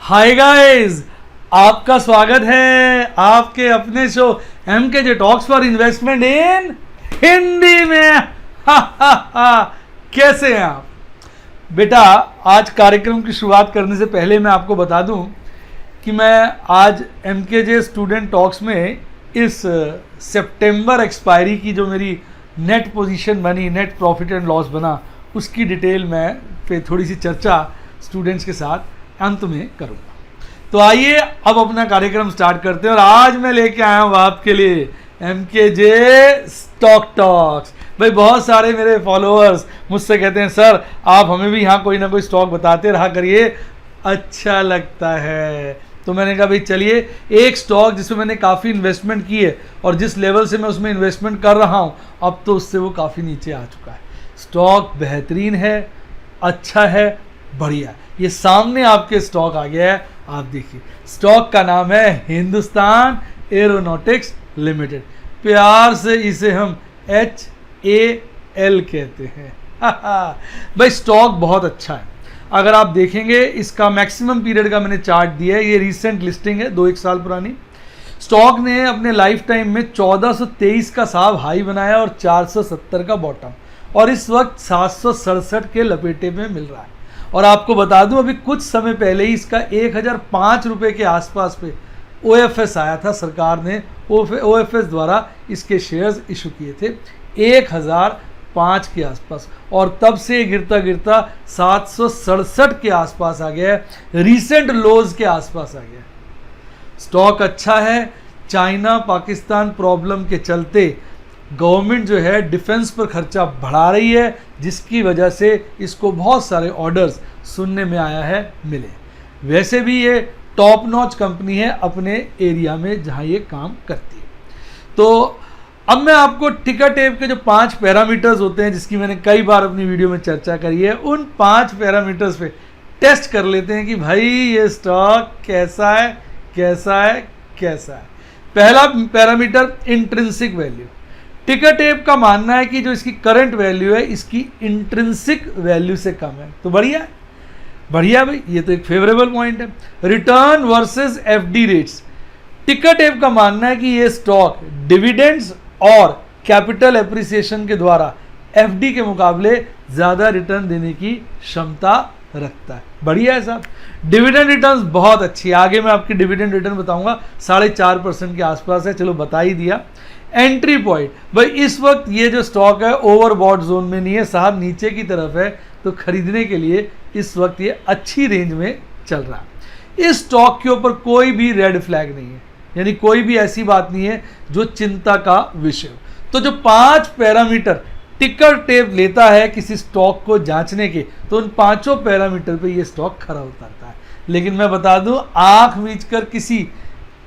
Hi guys, आपका स्वागत है आपके अपने show MKJ talks for investment इन हिंदी में। कैसे हैं आप बेटा? आज कार्यक्रम की शुरुआत करने से पहले मैं आपको बता दूं कि मैं आज MKJ स्टूडेंट टॉक्स में इस सितंबर एक्सपायरी की जो मेरी नेट पोजीशन बनी, नेट प्रॉफिट एंड लॉस बना, उसकी डिटेल में पे थोड़ी सी चर्चा स्टूडेंट्स के साथ अंत में करूँगा। तो आइए अब अपना कार्यक्रम स्टार्ट करते हैं। और आज मैं लेके आया हूँ आपके लिए MKJ स्टॉक टॉक्स। भाई बहुत सारे मेरे फॉलोअर्स मुझसे कहते हैं सर आप हमें भी यहाँ कोई ना कोई स्टॉक बताते रहा करिए, अच्छा लगता है। तो मैंने कहा भाई चलिए, एक स्टॉक जिसमें मैंने काफ़ी इन्वेस्टमेंट की है और जिस लेवल से मैं उसमें इन्वेस्टमेंट कर रहा हूँ अब तो उससे वो काफ़ी नीचे आ चुका है। स्टॉक बेहतरीन है, अच्छा है, बढ़िया। ये सामने आपके स्टॉक आ गया है, आप देखिए। स्टॉक का नाम है हिंदुस्तान एरोनॉटिक्स लिमिटेड। प्यार से इसे हम HAL कहते हैं। भाई स्टॉक बहुत अच्छा है। अगर आप देखेंगे इसका मैक्सिमम पीरियड का मैंने चार्ट दिया है, ये रीसेंट लिस्टिंग है 2-1 साल पुरानी। स्टॉक ने अपने लाइफ टाइम में 1423 का साहब हाई बनाया और 470 का बॉटम, और इस वक्त 767 के लपेटे में मिल रहा है। और आपको बता दूं अभी कुछ समय पहले ही इसका 1005 रुपये के आसपास पे OFS आया था। सरकार ने OFS द्वारा इसके शेयर्स इशू किए थे 1005 के आसपास, और तब से गिरता गिरता 767 के आसपास आ गया है, रीसेंट लोज के आसपास आ गया है। स्टॉक अच्छा है। चाइना पाकिस्तान प्रॉब्लम के चलते गवर्नमेंट जो है डिफेंस पर खर्चा बढ़ा रही है, जिसकी वजह से इसको बहुत सारे ऑर्डर्स सुनने में आया है मिले। वैसे भी ये टॉप नॉच कंपनी है अपने एरिया में जहां ये काम करती है। तो अब मैं आपको टिकर टेप के जो 5 पैरामीटर्स होते हैं, जिसकी मैंने कई बार अपनी वीडियो में चर्चा करी है, उन 5 पैरामीटर्स पे टेस्ट कर लेते हैं कि भाई ये स्टॉक कैसा है कैसा है कैसा है। पहला पैरामीटर इंट्रिंसिक वैल्यू। टिकर टेप का मानना है कि जो इसकी करंट वैल्यू है इसकी इंट्रिंसिक वैल्यू से कम है, तो बढ़िया है, बढ़िया भाई, ये तो एक फेवरेबल पॉइंट है। Return versus FD rates. टिकर टेप का मानना है कि ये स्टॉक डिविडेंड्स और कैपिटल एप्रिसिएशन के द्वारा FD के मुकाबले ज़्यादा रिटर्न देने की क्षमता रखता है। बढ़िया है साहब। डिविडेंड रिटर्न्स बहुत अच्छी है। आगे मैं आपकी डिविडेंड रिटर्न बताऊंगा, 4.5% के आसपास है, चलो बता ही दिया। एंट्री पॉइंट, भाई इस वक्त ये जो स्टॉक है ओवरबॉट जोन में नहीं है साहब, नीचे की तरफ है, तो खरीदने के लिए इस वक्त ये अच्छी रेंज में चल रहा है। इस स्टॉक के ऊपर कोई भी रेड फ्लैग नहीं है, यानी कोई भी ऐसी बात नहीं है जो चिंता का विषय हो। तो जो 5 पैरामीटर टिकर टेप लेता है किसी स्टॉक को जांचने के, तो उन 5 पैरामीटर पे ये स्टॉक खरा उतरता है। लेकिन मैं बता दूं, आंख मीच कर किसी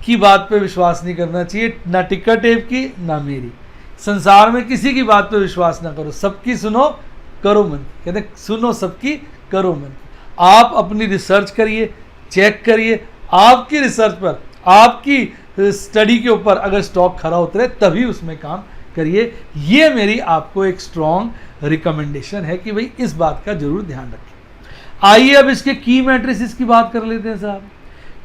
की बात पे विश्वास नहीं करना चाहिए, ना टिकर टेप की ना मेरी। संसार में किसी की बात पे विश्वास ना करो, सबकी सुनो करो मन की। कहते सुनो सबकी करो मन की। आप अपनी रिसर्च करिए, चेक करिए, आपकी रिसर्च पर, आपकी स्टडी के ऊपर अगर स्टॉक खरा उतरे तभी उसमें काम करिए। ये मेरी आपको एक स्ट्रॉन्ग रिकमेंडेशन है कि भाई इस बात का जरूर ध्यान रखें। आइए अब इसके की मैट्रिसेस की बात कर लेते हैं साहब।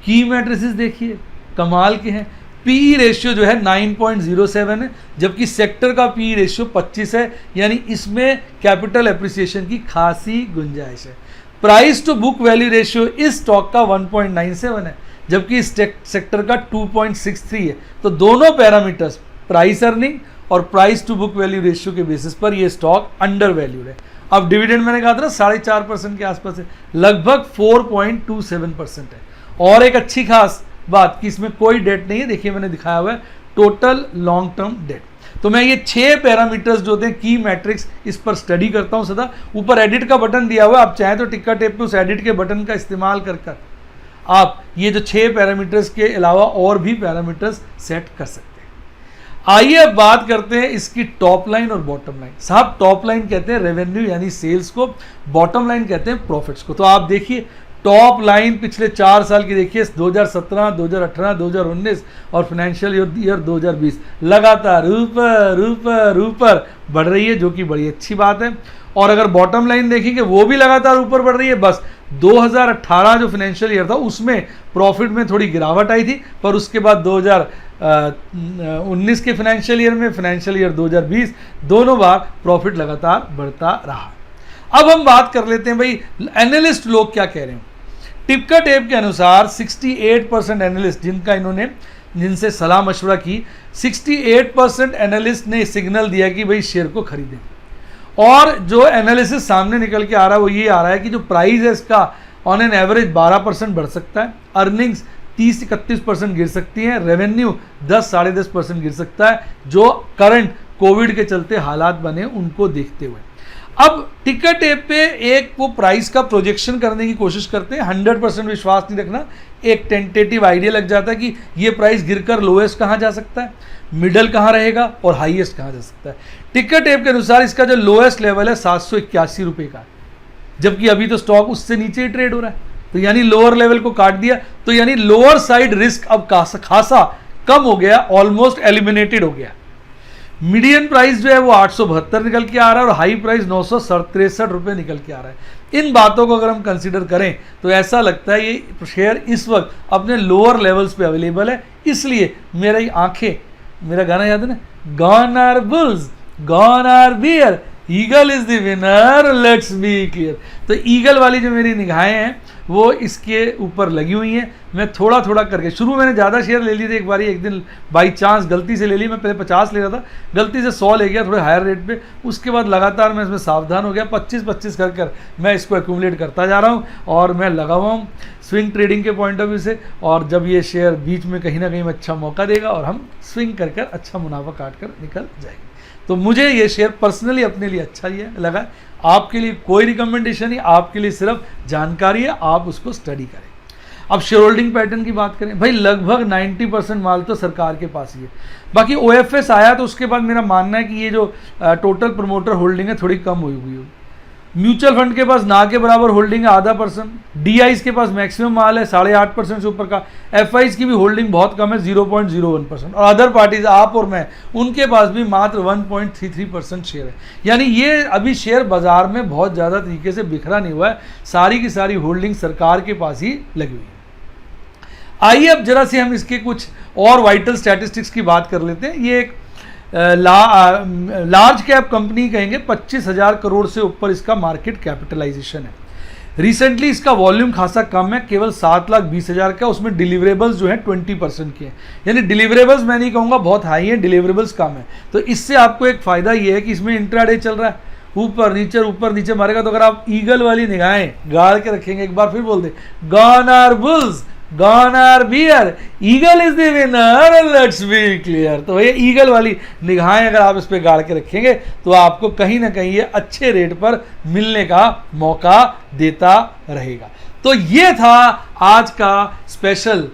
की मैट्रिसेस देखिए कमाल के हैं। PE रेशियो जो है 9.07 है, जबकि सेक्टर का PE रेशियो 25 है, यानी इसमें कैपिटल एप्रिसिएशन की खासी गुंजाइश है। Price to book value ratio इस स्टॉक का 1.97 है, जबकि इस सेक्टर का 2.63 है। तो दोनों पैरामीटर्स, प्राइस अर्निंग और price to book value ratio के बेसिस पर ये स्टॉक अंडर वैल्यूड है। अब डिविडेंड मैंने कहा था ना 4.5% के आसपास है, लगभग 4.27% है। और एक अच्छी खास बात कि इसमें कोई डेट नहीं है, देखिए मैंने दिखाया हुआ है टोटल लॉन्ग टर्म डेट। तो मैं ये 6 पैरामीटर्स जो होते हैं की मैट्रिक्स, इस पर स्टडी करता हूं सदा। ऊपर एडिट का बटन दिया हुआ है, आप चाहें तो टिकर टेप पे उस एडिट के बटन का इस्तेमाल कर आप ये जो 6 पैरामीटर्स के अलावा और भी पैरामीटर्स सेट कर सकते हैं। आइए अब बात करते हैं इसकी टॉप लाइन और बॉटम लाइन। साहब टॉप लाइन कहते हैं रेवेन्यू यानी सेल्स को, बॉटम लाइन कहते हैं प्रॉफिट्स को। तो आप देखिए टॉप लाइन पिछले 4 साल की देखिए, 2017, 2018, 2019 और फाइनेंशियल ईयर 2020 लगातार ऊपर बढ़ रही है, जो कि बड़ी अच्छी बात है। और अगर बॉटम लाइन देखेंगे वो भी लगातार ऊपर बढ़ रही है। बस 2018 जो फाइनेंशियल ईयर था उसमें प्रॉफिट में थोड़ी गिरावट आई थी, पर उसके बाद 2019 के फाइनेंशियल ईयर में, फाइनेंशियल ईयर 2020, दोनों बार प्रॉफिट लगातार बढ़ता रहा। अब हम बात कर लेते हैं भाई एनालिस्ट लोग क्या कह रहे हैं। टिपका टेप के अनुसार 68% एनालिस्ट जिनसे सलाह मशवरा की, 68% एनालिस्ट ने सिग्नल दिया कि भाई शेयर को खरीदें। और जो एनालिसिस सामने निकल के आ रहा है वो ये आ रहा है कि जो प्राइस है इसका ऑन एन एवरेज 12% बढ़ सकता है, अर्निंग्स 30-31% गिर सकती हैं, रेवेन्यू 10-10.5% गिर सकता है, जो करंट कोविड के चलते हालात बने उनको देखते हुए। अब टिकर टेप पे एक वो प्राइस का प्रोजेक्शन करने की कोशिश करते हैं, 100% विश्वास नहीं रखना, एक टेंटेटिव आइडिया लग जाता है कि ये प्राइस गिरकर लोएस्ट कहाँ जा सकता है, मिडल कहाँ रहेगा और हाईएस्ट कहाँ जा सकता है। टिकर टेप के अनुसार इसका जो लोएस्ट लेवल है 781 रुपये का, जबकि अभी तो स्टॉक उससे नीचे ही ट्रेड हो रहा है, तो यानी लोअर लेवल को काट दिया, तो यानी लोअर साइड रिस्क अब खासा कम हो गया, ऑलमोस्ट एलिमिनेटेड हो गया। मीडियन प्राइस जो है वो 872 निकल के आ रहा है और हाई प्राइस 963 रुपये निकल के आ रहा है। इन बातों को अगर हम कंसीडर करें तो ऐसा लगता है ये शेयर इस वक्त अपने लोअर लेवल्स पे अवेलेबल है, इसलिए मेरी आंखें, मेरा गाना याद है ना, gone are bulls gone are bear, eagle is the winner let's be clear. तो ईगल वाली जो मेरी निगाहें हैं वो इसके ऊपर लगी हुई हैं। मैं थोड़ा थोड़ा करके, शुरू मैंने ज़्यादा शेयर ले लिए थे, एक बार एक दिन बाई चांस गलती से ले ली, मैं पहले 50 ले रहा था, गलती से 100 ले गया थोड़े हायर रेट पे। उसके बाद लगातार मैं इसमें सावधान हो गया, 25-25 कर मैं इसको एक्यूमुलेट करता जा रहा हूँ और मैं लगा हुआ हूँ स्विंग ट्रेडिंग के पॉइंट ऑफ व्यू से। और जब ये शेयर बीच में कहीं ना कहीं में अच्छा मौका देगा और हम स्विंग कर अच्छा मुनाफा काट कर निकल जाएंगे। तो मुझे ये शेयर पर्सनली अपने लिए अच्छा ही लगा। आपके लिए कोई रिकमेंडेशन नहीं, आपके लिए सिर्फ जानकारी है, आप उसको स्टडी करें। अब शेयर होल्डिंग पैटर्न की बात करें, भाई लगभग 90% माल तो सरकार के पास ही है। बाकी OFS आया तो उसके बाद मेरा मानना है कि ये जो टोटल प्रमोटर होल्डिंग है थोड़ी कम हुई हुई। म्यूचुअल फंड के पास ना के बराबर होल्डिंग है, 0.5%। DIs के पास मैक्सिमम माल है 8.5% से ऊपर का। FIs की भी होल्डिंग बहुत कम है 0.01%। और अदर पार्टीज, आप और मैं, उनके पास भी मात्र 1.33% शेयर है। यानी ये अभी शेयर बाजार में बहुत ज़्यादा तरीके से बिखरा नहीं हुआ है, सारी की सारी होल्डिंग सरकार के पास ही लगी हुई है। आइए अब जरा से हम इसके कुछ और वाइटल स्टैटिस्टिक्स की बात कर लेते हैं। ये एक लार्ज कैप कंपनी कहेंगे, 25,000 करोड़ से ऊपर इसका मार्केट कैपिटलाइजेशन है। रिसेंटली इसका वॉल्यूम खासा कम है, केवल 7,20,000 का, उसमें डिलीवरेबल्स जो है 20% के हैं। यानी डिलीवरेबल्स मैं नहीं कहूँगा बहुत हाई है, डिलीवरेबल्स कम है। तो इससे आपको एक फ़ायदा ये है कि इसमें इंट्राडे चल रहा है, ऊपर नीचे मारेगा। तो अगर आप ईगल वाली निगाहें गाड़ के रखेंगे, एक बार फिर बोल दे, gone are bulls gone are bear, eagle is the winner let's be clear. तो भैया ईगल वाली निगाहें अगर आप इस पे गाड़ के रखेंगे तो आपको कहीं ना कहीं ये अच्छे रेट पर मिलने का मौका देता रहेगा। तो ये था आज का स्पेशल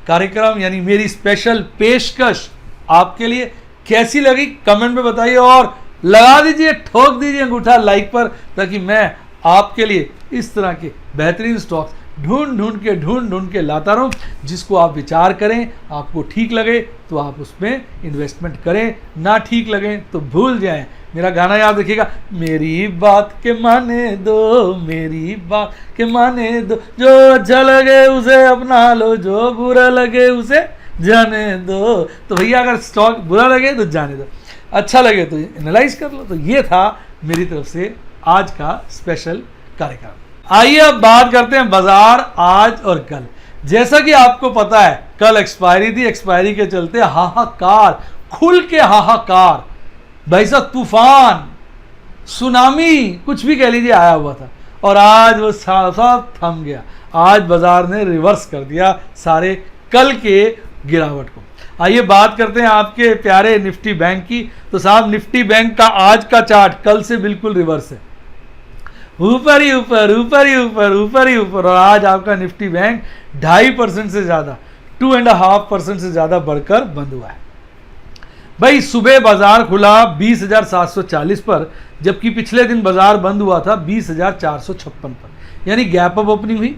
कार्यक्रम, यानी मेरी स्पेशल पेशकश आपके लिए। कैसी लगी कमेंट में बताइए और लगा दीजिए, ठोक दीजिए अंगूठा लाइक पर, ताकि मैं आपके लिए इस तरह के बेहतरीन स्टॉक्स ढूंढ के लाता रहूं, जिसको आप विचार करें, आपको ठीक लगे तो आप उसमें इन्वेस्टमेंट करें, ना ठीक लगे तो भूल जाएं। मेरा गाना याद रखिएगा, मेरी बात के माने दो, मेरी बात के माने दो, जो अच्छा लगे उसे अपना लो, जो बुरा लगे उसे जाने दो। तो भैया अगर स्टॉक बुरा लगे तो जाने दो, अच्छा लगे तो एनालाइज कर लो। तो ये था मेरी तरफ से आज का स्पेशल कार्यक्रम। आइए अब बात करते हैं बाजार आज और कल। जैसा कि आपको पता है कल एक्सपायरी थी, एक्सपायरी के चलते हाहाकार, खुल के हाहाकार, भाई साहब तूफान, सुनामी, कुछ भी कह लीजिए, आया हुआ था। और आज वो सब थम गया। आज बाजार ने रिवर्स कर दिया सारे कल के गिरावट को। आइए बात करते हैं आपके प्यारे निफ्टी बैंक की। तो साहब निफ्टी बैंक का आज का चार्ट कल से बिल्कुल रिवर्स है, ऊपर ही ऊपर, ऊपर ही ऊपर, ऊपर ही ऊपर। और आज आपका निफ्टी बैंक 2.5% से ज़्यादा, 2.5% से ज़्यादा बढ़कर बंद हुआ है। भाई सुबह बाजार खुला 20,740 पर, जबकि पिछले दिन बाजार बंद हुआ था 20,456 पर, यानी गैप अप ओपनिंग हुई।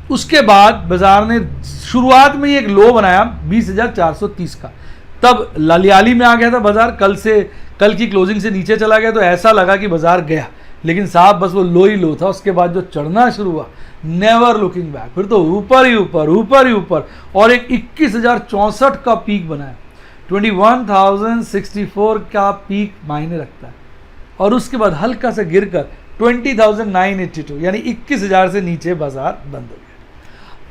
उसके बाद बाजार ने शुरुआत में ही एक लो बनाया 20,430 का, तब ललियाली में आ गया था बाजार, कल की क्लोजिंग से नीचे चला गया, तो ऐसा लगा कि बाजार गया। लेकिन साहब बस वो लो ही लो था, उसके बाद जो चढ़ना शुरू हुआ, नेवर लुकिंग बैक, फिर तो ऊपर ही ऊपर, ऊपर ही ऊपर, और एक 21,064 का पीक बनाया, 21,064 का पीक मायने रखता है, और उसके बाद हल्का से गिरकर 20,982 यानी 21,000 से नीचे बाजार बंद हो गया।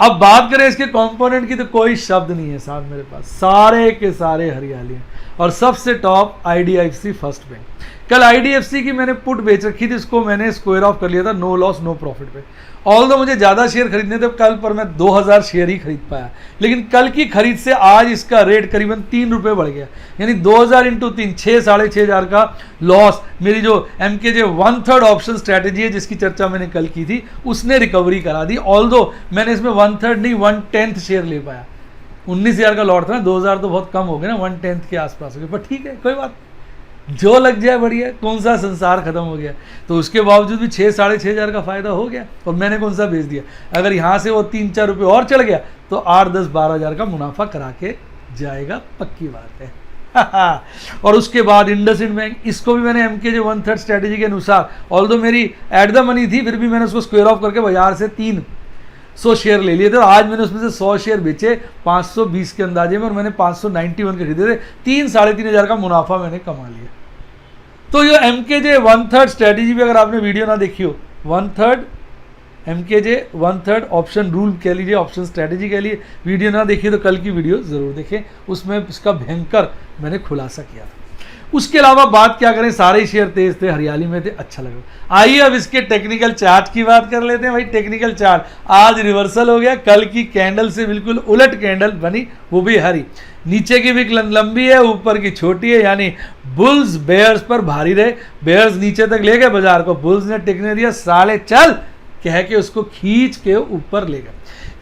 अब बात करें इसके कंपोनेंट की तो कोई शब्द नहीं है साहब मेरे पास, सारे के सारे हरियाली हैं, और सबसे टॉप IDFC फर्स्ट बैंक। कल IDFC की मैंने पुट बेच रखी थी, इसको मैंने स्क्वायर ऑफ कर लिया था नो लॉस नो प्रॉफिट पे। ऑल्दो मुझे ज़्यादा शेयर खरीदने थे कल, पर मैं 2000 शेयर ही खरीद पाया, लेकिन कल की खरीद से आज इसका रेट करीबन 3 रुपये बढ़ गया, यानी 2000 इंटू 3 6 साढ़े 6,000 का लॉस। मेरी जो MKJ 1/3 ऑप्शन स्ट्रैटेजी है जिसकी चर्चा मैंने कल की थी, उसने रिकवरी करा दी। ऑल्दो मैंने इसमें 1/3 नहीं 1/10 शेयर ले पाया, 19,000 का लॉट था ना, 2000 तो बहुत कम हो गए ना, 1/10 के आसपास हो गए, पर ठीक है कोई बात, जो लग जाए बढ़िया, कौन सा संसार खत्म हो गया। तो उसके बावजूद भी 6 साढ़े 6,000 का फायदा हो गया, और मैंने कौन सा बेच दिया। अगर यहाँ से वो 3-4 रुपये और चढ़ गया तो 8-10-12,000 का मुनाफा करा के जाएगा, पक्की बात है। और उसके बाद इंडसइंड बैंक, इसको भी मैंने MKJ 1/3 स्ट्रैटेजी के अनुसार, ऑल्दो मेरी एट द मनी थी, फिर भी मैंने उसको स्क्वायर ऑफ करके बाजार से 300 शेयर ले लिए थे, और आज मैंने उसमें से 100 शेयर बेचे 520 के अंदाजे में, और मैंने 591 के खरीदे थे, 3-3,500 का मुनाफा मैंने कमा लिया। तो ये MKJ 1/3 स्ट्रैटेजी भी अगर आपने वीडियो ना देखी हो, 1/3 MKJ 1/3 ऑप्शन रूल कह लीजिए, ऑप्शन स्ट्रैटेजी कह लिए, वीडियो ना देखिए तो कल की वीडियो जरूर देखें, उसमें इसका भयंकर मैंने खुलासा किया था। उसके अलावा बात क्या करें, सारे ही शेयर तेज थे, हरियाली में थे, अच्छा लगा। आइए अब इसके टेक्निकल चार्ट की बात कर लेते हैं। भाई टेक्निकल चार्ट आज रिवर्सल हो गया, कल की कैंडल से बिल्कुल उलट कैंडल बनी, वो भी हरी, नीचे की भी लंबी है, ऊपर की छोटी है, यानी बुल्स बेयर्स पर भारी रहे। बेयर्स नीचे तक ले गए बाजार को, बुल्स ने टिकने दिया, साले चल कह के उसको खींच के ऊपर ले गए,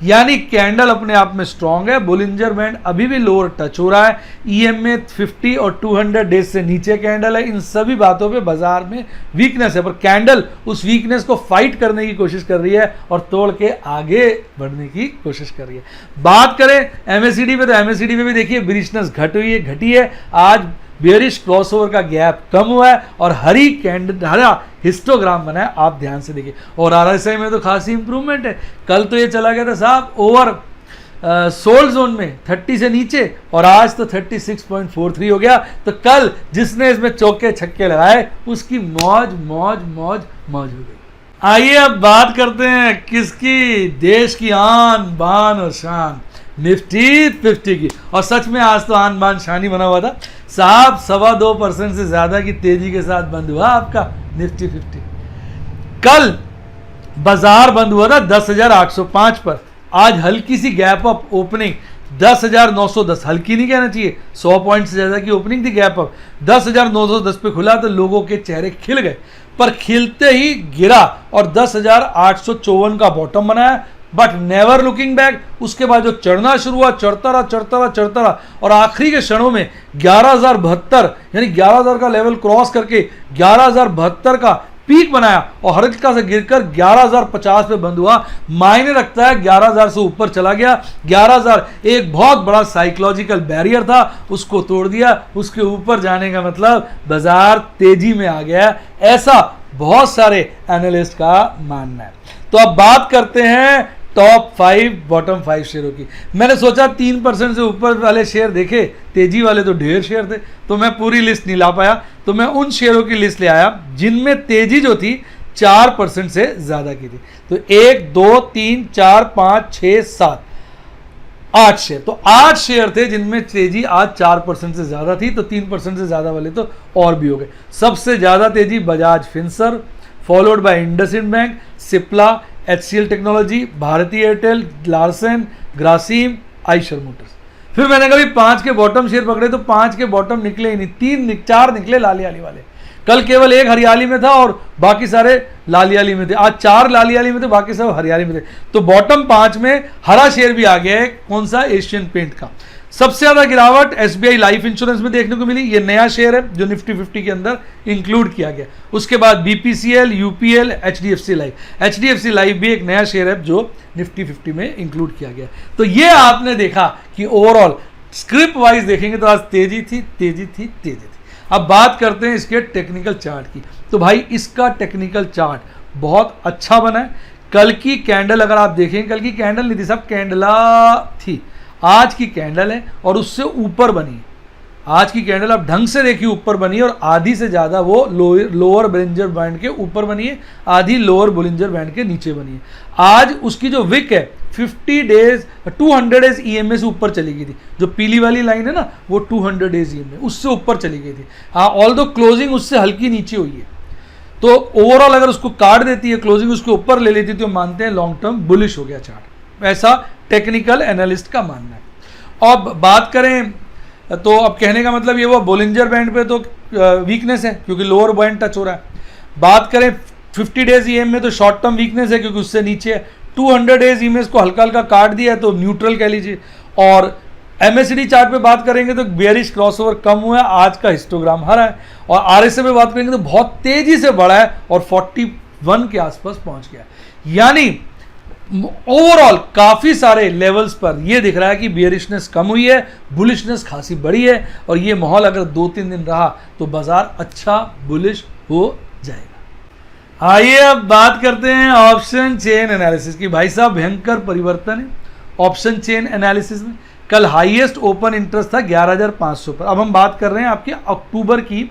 यानी कैंडल अपने आप में स्ट्रांग है। बोलिंजर बैंड अभी भी लोअर टच हो रहा है, EMA 50 और 200 डेज से नीचे कैंडल है। इन सभी बातों पे बाजार में वीकनेस है, पर कैंडल उस वीकनेस को फाइट करने की कोशिश कर रही है और तोड़ के आगे बढ़ने की कोशिश कर रही है। बात करें MACD पे, तो MACD पे भी देखिए बिरिशनेस घटी है। आज बेयरिश क्रॉसओवर का गैप कम हुआ है और हरी कैंडल, हरा हिस्टोग्राम बना है, आप ध्यान से देखिए। और RSI में तो खासी इंप्रूवमेंट है, कल तो ये चला गया था साहब ओवर सोल्ड जोन में 30 से नीचे, और आज तो 36.43 हो गया। तो कल जिसने इसमें चौके छक्के लगाए उसकी मौज मौज मौज मौज हो गई। आइए अब बात करते हैं किसकी, देश की आन बान और शान, निफ्टी 50 की। और सच में आज तो आन बान शान ही बना हुआ था साहब, 2.25% से ज्यादा की तेजी के साथ बंद हुआ आपका निफ्टी 50। कल बाजार बंद हुआ था 10,805 पर, आज हल्की सी गैप अप ओपनिंग 10,910, हल्की नहीं कहना चाहिए, 100 पॉइंट से ज्यादा की ओपनिंग थी, गैप अप 10,910 पे खुला, तो लोगों के चेहरे खिल गए, पर खिलते ही गिरा और 10,854 का बॉटम बनाया, बट नेवर लुकिंग बैक। उसके बाद जो चढ़ना शुरू हुआ, चढ़ता रहा, और आखिरी के क्षणों में 11,072 यानी 11,000 का लेवल क्रॉस करके 11,072 का पीक बनाया, और हल्का से गिरकर 11,050 पे बंद हुआ। मायने रखता है 11,000 से ऊपर चला गया। 11,000 एक बहुत बड़ा साइकोलॉजिकल बैरियर था, उसको तोड़ दिया, उसके ऊपर जाने का मतलब बाजार तेजी में आ गया, ऐसा बहुत सारे एनालिस्ट का मानना है। तो अब बात करते हैं टॉप 5 बॉटम 5 शेयरों की। मैंने सोचा 3% से ऊपर वाले शेयर देखे, तेजी वाले तो ढेर शेयर थे, तो मैं पूरी लिस्ट नहीं ला पाया, तो मैं उन शेयरों की लिस्ट ले आया जिनमें तेजी जो थी 4% से ज्यादा की थी। तो 1 2 3 4 5 6 7 8 शेयर, तो 8 शेयर थे जिनमें तेजी आज 4% से ज्यादा थी, तो 3% से ज्यादा वाले तो और भी हो गए। सबसे ज्यादा तेजी Bajaj Finserv, followed by IndusInd bank, Cipla, HCL technology, Bharti Airtel, Larsen, Grasim, Eicher motors. फिर मैंने कभी 5 के बॉटम शेयर पकड़े तो 5 के बॉटम निकले ही नहीं, 4 निकले लालियाली वाले। कल केवल 1 हरियाली में था और बाकी सारे लालियाली में थे, आज 4 लालियाली में थे, बाकी सब हरियाली में थे। तो बॉटम 5 में हरा शेयर भी आ गया है, कौन सा, एशियन पेंट का। सबसे ज्यादा गिरावट SBI लाइफ इंश्योरेंस में देखने को मिली, ये नया शेयर है जो निफ्टी 50 के अंदर इंक्लूड किया गया। उसके बाद BPCL, UPL, HDFC life. HDFC life भी एक नया शेयर है जो निफ्टी 50 में इंक्लूड किया गया। तो ये आपने देखा कि ओवरऑल स्क्रिप्ट वाइज देखेंगे तो आज तेजी थी। अब बात करते हैं इसके टेक्निकल चार्ट की। तो भाई इसका टेक्निकल चार्ट बहुत अच्छा बना है। कल की कैंडल अगर आप देखें, कल की कैंडल नहीं थी साहब, कैंडला थी, आज की कैंडल है और उससे ऊपर बनी है। आज की कैंडल आप ढंग से देखिए ऊपर बनी है और आधी से ज़्यादा वो लोअर बोलिंजर बैंड के ऊपर बनी है, आधी लोअर बोलिंजर बैंड के नीचे बनी है। आज उसकी जो विक है 50 डेज 200 डेज ईएमए से ऊपर चली गई थी। जो पीली वाली लाइन है ना वो 200 डेज ईएमए उससे ऊपर चली गई थी। हाँ, ऑल्दो क्लोजिंग उससे हल्की नीचे हुई है। तो ओवरऑल अगर उसको काट देती है, क्लोजिंग उसके ऊपर ले लेती तो मानते हैं लॉन्ग टर्म बुलिश हो गया चार्ट, ऐसा टेक्निकल एनालिस्ट का मानना है। अब बात करें तो अब कहने का मतलब ये वो बोलिंजर बैंड पे तो वीकनेस है क्योंकि लोअर बैंड टच हो रहा है। बात करें 50 डेज ईएम में तो शॉर्ट टर्म वीकनेस है क्योंकि उससे नीचे है। 200 डेज ईएम को हल्का हल्का काट दिया है तो न्यूट्रल कह लीजिए। और एमएसडी चार्ट पे बात करेंगे तो बेयरिश क्रॉसओवर कम हुआ है, आज का हिस्टोग्राम हरा है। और आरएसए पे बात करेंगे तो बहुत तेजी से बढ़ा है और 41 के आसपास पहुंच गया। यानी ओवरऑल काफी सारे लेवल्स पर यह दिख रहा है कि बियरिशनेस कम हुई है, बुलिशनेस खासी बढ़ी है और ये माहौल अगर 2-3 दिन रहा तो बाजार अच्छा बुलिश हो जाएगा। आइए अब बात करते हैं ऑप्शन चेन एनालिसिस की। भाई साहब भयंकर परिवर्तन है ऑप्शन चेन एनालिसिस में। कल हाईएस्ट ओपन इंटरेस्ट था 11,500 पर। अब हम बात कर रहे हैं आपके अक्टूबर की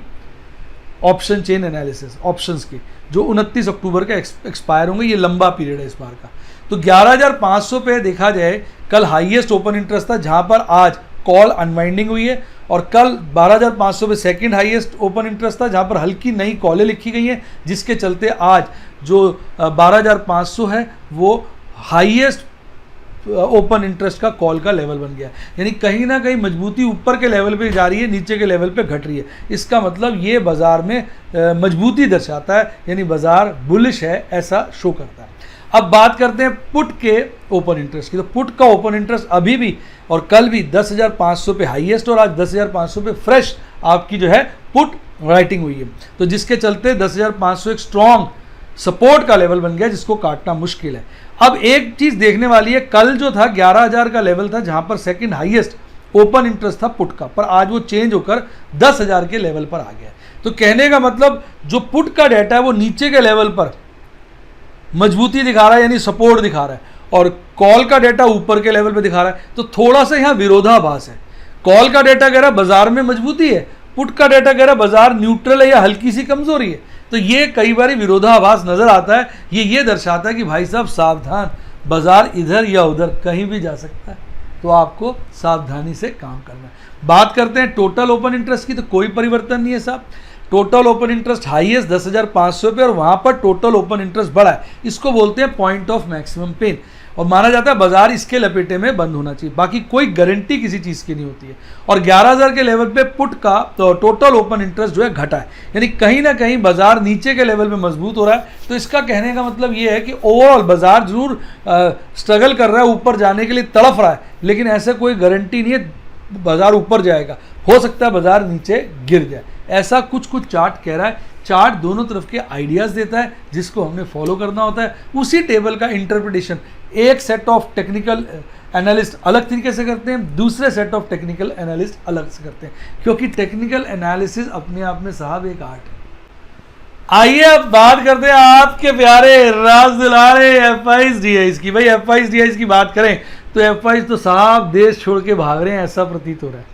ऑप्शन चेन एनालिसिस ऑप्शंस की, जो 29 अक्टूबर का एक्सपायर होंगे। ये लंबा पीरियड है इस बार का। तो 11,500 पे देखा जाए कल हाईएस्ट ओपन इंटरेस्ट था, जहां पर आज कॉल अनवाइंडिंग हुई है। और कल 12,500 पे सेकंड हाईएस्ट ओपन इंटरेस्ट था, जहां पर हल्की नई कॉलें लिखी गई हैं, जिसके चलते आज जो 12,500 है वो हाईएस्ट ओपन इंटरेस्ट का कॉल का लेवल बन गया। यानी कहीं ना कहीं मजबूती ऊपर के लेवल पे जा रही है, नीचे के लेवल पे घट रही है। इसका मतलब ये बाजार में मजबूती दर्शाता है, यानी बाजार बुलिश है ऐसा शो करता है। अब बात करते हैं पुट के ओपन इंटरेस्ट की। तो पुट का ओपन इंटरेस्ट अभी भी और कल भी 10,500 पे हाईएस्ट और आज 10,500 पे फ्रेश आपकी जो है पुट राइटिंग हुई है। तो जिसके चलते 10,500 एक स्ट्रॉन्ग सपोर्ट का लेवल बन गया, जिसको काटना मुश्किल है। अब एक चीज देखने वाली है, कल जो था 11,000 का लेवल था, जहां पर सेकंड हाईएस्ट ओपन इंटरेस्ट था पुट का, पर आज वो चेंज होकर 10,000 के लेवल पर आ गया। तो कहने का मतलब जो पुट का डेटा है वो नीचे के लेवल पर मजबूती दिखा रहा है, यानी सपोर्ट दिखा रहा है, और कॉल का डेटा ऊपर के लेवल पे दिखा रहा है। तो थोड़ा सा यहाँ विरोधाभास है। कॉल का डेटा कह रहा है बाजार में मजबूती है, पुट का डेटा कह रहा है बाजार न्यूट्रल है या हल्की सी कमजोरी है। तो ये कई बार विरोधाभास नजर आता है। ये दर्शाता है कि भाई साहब सावधान, बाजार इधर या उधर कहीं भी जा सकता है, तो आपको सावधानी से काम करना है। बात करते हैं टोटल ओपन इंटरेस्ट की, तो कोई परिवर्तन नहीं है साहब। टोटल ओपन इंटरेस्ट हाईएस्ट 10,500 पे और वहां पर टोटल ओपन इंटरेस्ट बढ़ा है। इसको बोलते हैं पॉइंट ऑफ मैक्सिमम पेन, और माना जाता है बाजार इसके लपेटे में बंद होना चाहिए। बाकी कोई गारंटी किसी चीज की नहीं होती है। और 11,000 के लेवल पे पुट का तो टोटल ओपन इंटरेस्ट जो है घटा है, यानी कहीं ना कहीं बाजार नीचे के लेवल पे मजबूत हो रहा है। तो इसका कहने का मतलब ये है कि ओवरऑल बाजार जरूर स्ट्रगल कर रहा है, ऊपर जाने के लिए तड़फ रहा है, लेकिन ऐसा कोई गारंटी नहीं है बाजार ऊपर जाएगा। हो सकता है बाजार नीचे गिर जाए, ऐसा कुछ चार्ट कह रहा है। चार्ट दोनों तरफ के आइडियाज देता है, जिसको हमने फॉलो करना होता है। उसी टेबल का इंटरप्रिटेशन एक सेट ऑफ टेक्निकल एनालिस्ट अलग तरीके से करते हैं, दूसरे सेट ऑफ टेक्निकल एनालिस्ट अलग से करते हैं, क्योंकि टेक्निकल एनालिसिस अपने आप में साहब एक आर्ट है। आइए अब बात करते हैं आपके प्यारे राज दुलारे FIs की। भाई FIs की बात करें तो FIs तो साहब देश छोड़ के भाग रहे हैं, ऐसा प्रतीत हो रहा है।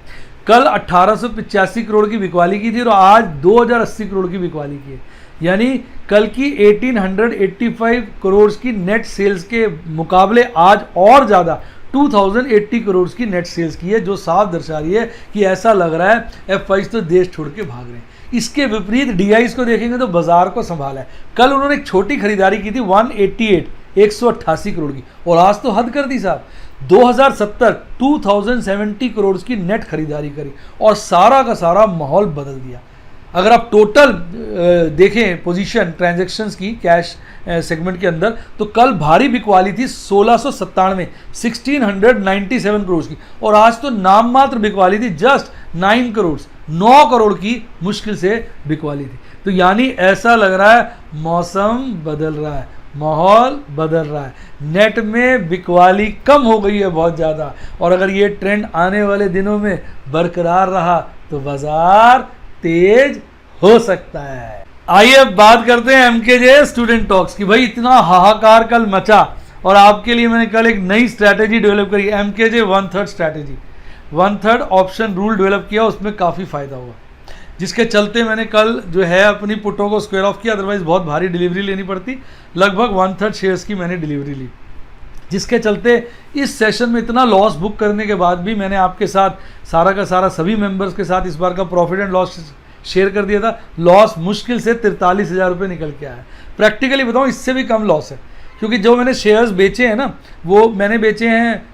कल 1885 करोड़ की बिकवाली की थी और आज 2080 करोड़ की बिकवाली की है। यानी कल की 1885 करोड़ की नेट सेल्स के मुकाबले आज और ज़्यादा 2080 करोड़ की नेट सेल्स की है, जो साफ दर्शा रही है कि ऐसा लग रहा है FIs तो देश छोड़ के भाग रहे हैं। इसके विपरीत DIs को देखेंगे तो बाजार को संभाला है। कल उन्होंने एक छोटी खरीदारी की थी 188 करोड़ की, और आज तो हद कर दी साहब, 2070 करोड़ की नेट खरीदारी करी और सारा का सारा माहौल बदल दिया। अगर आप टोटल देखें पोजीशन ट्रांजैक्शंस की कैश सेगमेंट के अंदर, तो कल भारी बिकवाली थी 1697 करोड़ की, और आज तो नाम मात्र बिकवाली थी जस्ट 9 करोड़ की मुश्किल से बिकवाली थी। तो यानी ऐसा लग रहा है मौसम बदल रहा है, माहौल बदल रहा है, नेट में बिकवाली कम हो गई है बहुत ज़्यादा। और अगर ये ट्रेंड आने वाले दिनों में बरकरार रहा तो बाजार तेज हो सकता है। आइए अब बात करते हैं एमकेजे स्टूडेंट टॉक्स की। भाई इतना हाहाकार कल मचा और आपके लिए मैंने कल एक नई स्ट्रैटेजी डेवलप करी, एमकेजे 1/3 स्ट्रैटेजी, 1/3 ऑप्शन रूल डेवलप किया, उसमें काफ़ी फायदा हुआ, जिसके चलते मैंने कल जो है अपनी पुटों को स्क्वायर ऑफ किया, अदरवाइज बहुत भारी डिलीवरी लेनी पड़ती। लगभग 1/3 शेयर्स की मैंने डिलीवरी ली, जिसके चलते इस सेशन में इतना लॉस बुक करने के बाद भी मैंने आपके साथ सारा का सारा सभी मेंबर्स के साथ इस बार का प्रॉफिट एंड लॉस शेयर कर दिया था। लॉस मुश्किल से 43,000 रुपये निकल के आया। प्रैक्टिकली बताऊँ इससे भी कम लॉस है, क्योंकि जो मैंने शेयर्स बेचे हैं ना, वो मैंने बेचे हैं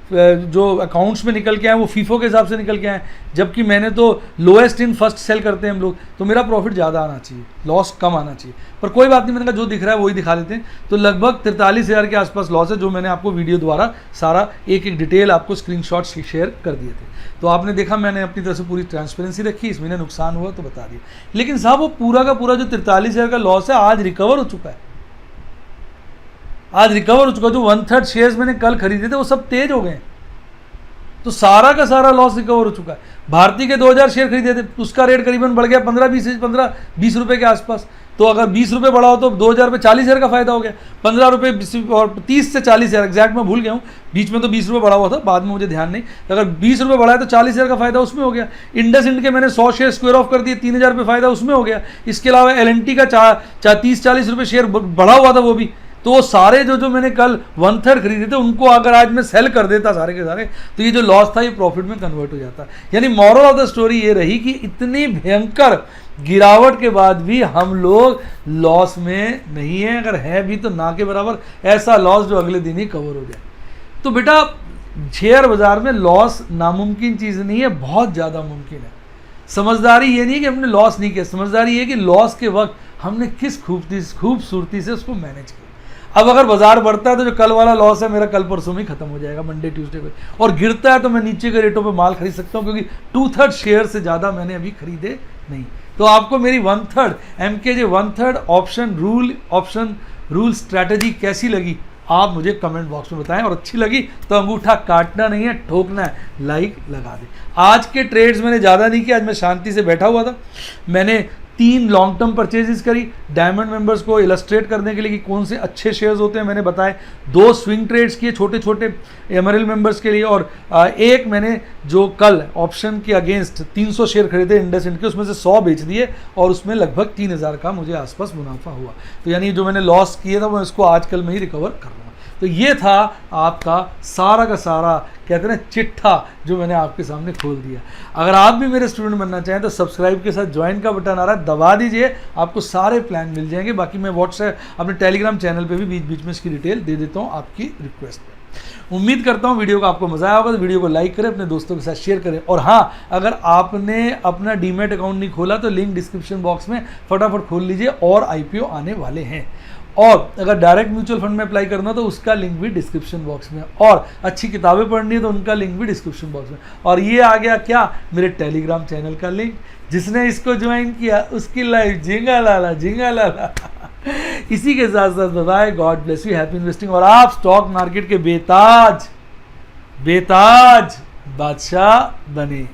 जो अकाउंट्स में निकल के आए वो फीफो के हिसाब से निकल के आए, जबकि मैंने तो लोएस्ट इन फर्स्ट सेल करते हैं हम लोग, तो मेरा प्रॉफिट ज़्यादा आना चाहिए, लॉस कम आना चाहिए। पर कोई बात नहीं, मैंने कहा जो दिख रहा है वही दिखा देते हैं। तो लगभग 43,000 के आसपास लॉस है, जो मैंने आपको वीडियो द्वारा सारा एक एक डिटेल आपको स्क्रीनशॉट शेयर कर दिए थे। तो आपने देखा मैंने अपनी तरफ से पूरी ट्रांसपेरेंसी रखी, इस महीने नुकसान हुआ तो बता दिया। लेकिन साहब वो पूरा का पूरा जो 43,000 का लॉस है आज रिकवर हो चुका है, आज रिकवर हो चुका। जो 1/3 शेयर्स मैंने कल खरीदे थे वो सब तेज हो गए, तो सारा का सारा लॉस रिकवर हो चुका है। भारती के 2000 शेयर खरीदे थे, उसका रेट करीबन बढ़ गया 15-20 रुपए के आसपास। तो अगर 20 रुपये बढ़ा हो तो 2000 पे 40,000 का फायदा हो गया। 15 रुपये और 30 से 40,000 एग्जैक्ट मैं भूल गया हूँ, बीच में तो 20 रुपये बढ़ा हुआ था, बाद में मुझे ध्यान नहीं। अगर 20 रुपये बढ़ा है तो 40,000 का फायदा उसमें हो गया। इंडस इंड के मैंने 100 शेयर स्क्वायर ऑफ कर दिए, 3,000 रुपये फायदा उसमें हो गया। इसके अलावा LNT का 30-40 रुपये शेयर बढ़ा हुआ था वो भी। तो वो सारे जो मैंने कल 1/3 खरीदे थे उनको अगर आज मैं सेल कर देता सारे के सारे, तो ये जो लॉस था ये प्रॉफिट में कन्वर्ट हो जाता। यानी मॉरल ऑफ द स्टोरी ये रही कि इतनी भयंकर गिरावट के बाद भी हम लोग लॉस में नहीं है, अगर है भी तो ना के बराबर, ऐसा लॉस जो अगले दिन ही कवर हो जाए। तो बेटा शेयर बाजार में लॉस नामुमकिन चीज़ नहीं है, बहुत ज़्यादा मुमकिन है। समझदारी ये नहीं कि हमने लॉस नहीं किया, समझदारी ये कि लॉस के वक्त हमने किस खूबसूरती से उसको मैनेज किया। अब अगर बाजार बढ़ता है तो जो कल वाला लॉस है मेरा कल परसों में खत्म हो जाएगा, मंडे ट्यूसडे को, और गिरता है तो मैं नीचे के रेटों पे माल खरीद सकता हूँ, क्योंकि 2/3 शेयर से ज़्यादा मैंने अभी खरीदे नहीं। तो आपको मेरी 1/3 MKJ 1/3 ऑप्शन रूल स्ट्रैटेजी कैसी लगी आप मुझे कमेंट बॉक्स में बताएं, और अच्छी लगी तो अंगूठा काटना नहीं है, ठोकना है, लाइक लगा दें। आज के ट्रेड्स मैंने ज़्यादा नहीं किया, आज मैं शांति से बैठा हुआ था। मैंने 3 लॉन्ग टर्म परचेजेस करी डायमंड मेंबर्स को इलस्ट्रेट करने के लिए कि कौन से अच्छे शेयर्स होते हैं, मैंने बताए। 2 स्विंग ट्रेड्स किए छोटे छोटे एमरल मेंबर्स के लिए, और एक मैंने जो कल ऑप्शन के अगेंस्ट 300 शेयर खरीदे इंडस इंड के, उसमें से 100 बेच दिए और उसमें लगभग 3,000 का मुझे आसपास मुनाफा हुआ। तो यानी जो मैंने लॉस किया था वो इसको आजकल में ही रिकवर कर रहा हूँ। तो ये था आपका सारा का सारा कहते हैं ना चिट्ठा जो मैंने आपके सामने खोल दिया। अगर आप भी मेरे स्टूडेंट बनना चाहें तो सब्सक्राइब के साथ ज्वाइन का बटन आ रहा है, दबा दीजिए, आपको सारे प्लान मिल जाएंगे। बाकी मैं व्हाट्सएप अपने टेलीग्राम चैनल पे भी बीच बीच में इसकी डिटेल दे देता हूँ आपकी रिक्वेस्ट पे। उम्मीद करता हूँ वीडियो को आपको मजा आया होगा, तो वीडियो को लाइक करें, अपने दोस्तों के साथ शेयर करें। और हाँ, अगर आपने अपना डीमैट अकाउंट नहीं खोला तो लिंक डिस्क्रिप्शन बॉक्स में फटाफट खोल लीजिए, और IPO आने वाले हैं। और अगर डायरेक्ट म्यूचुअल फंड में अप्लाई करना तो उसका लिंक भी डिस्क्रिप्शन बॉक्स में, और अच्छी किताबें पढ़नी है तो उनका लिंक भी डिस्क्रिप्शन बॉक्स में। और ये आ गया क्या, मेरे टेलीग्राम चैनल का लिंक। जिसने इसको ज्वाइन किया उसकी लाइफ झिंगा लाला झिंगा लाला। इसी के साथ साथ bye, god bless you, happy investing, और आप स्टॉक मार्केट के बेताज बादशाह बने।